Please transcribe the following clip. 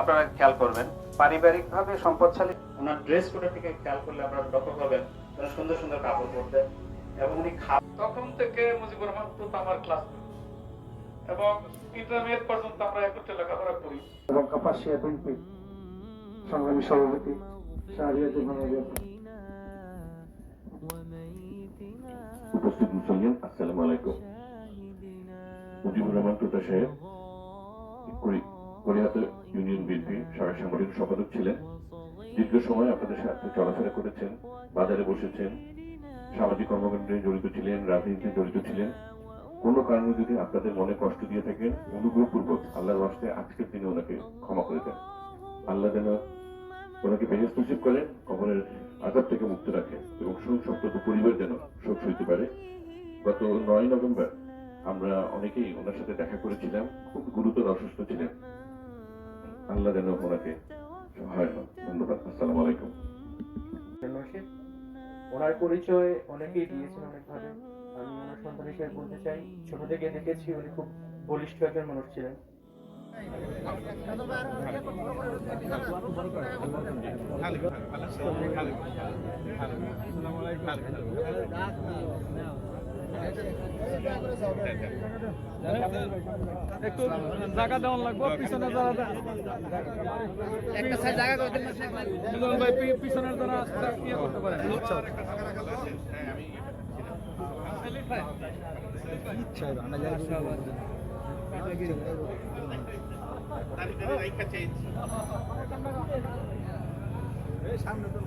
আপনারা খেয়াল করবেন পারিবারিক ভাবে সম্পদশালী ওনার ড্রেস কোডের থেকে খেয়াল করলে আপনারা লক্ষ্য করবেন সুন্দর সুন্দর কাপড় পরতেন এবং উনি তখন থেকে মুজিবুর রহমান তো আমার ক্লাস এবং ইন্টারমিডিয়েট পর্যন্ত আমরা একত্রে লেখাপড়া করি এবং কাপাসিয়া বিএনপি সংগ্রামী সভাপতি শাহরিয়াতুল মানবিয়া উপস্থিত মুসলিম আসসালামু আলাইকুম। মুজিবুর রহমান টুটা সাহেব গড়িয়াহাট ইউনিয়ন বিএনপি সাংগঠনিক সম্পাদক ছিলেন। দীর্ঘ সময় আপনাদের সাথে চলাফেরা করেছেন, বাজারে বসেছেন, সামাজিক কর্মকাণ্ডে জড়িত ছিলেন, রাজনীতিতে জড়িত ছিলেন। কোনো কারণে যদি আপনাদের মনে কষ্ট দিয়ে থাকেন, অনুগ্রহপূর্বক আল্লাহর ওয়াস্তে আজকের দিনে ওনাকে ক্ষমা করে দেন। আল্লাহ যেন ওনাকে বেহেশত নসিব করেন, কবরের আযাব থেকে মুক্ত রাখেন এবং শোকসন্তপ্ত পরিবার যেন শোক সইতে পারে। গত 9 নভেম্বর আমরা অনেকেই ওনার সাথে দেখা করেছিলাম, খুব গুরুতর অসুস্থ ছিলেন। আল্লাহ যেন ওনাকে সহায় হন। ধন্যবাদ। আসসালামু আলাইকুম। ওনার পরিচয় অনেকেই দিয়েছেন অনেকভাবে। আমি ওনার সন্তান হিসেবে বলতে চাই, ছোট থেকে দেখেছি উনি খুব বলিষ্ঠ একজন মানুষ ছিলেন। একটু জায়গা দেওয়া লাগবে পিছনে যারা জায়গা ভাই পিছনের যারা ইয়ে করতে পারে সামনে তো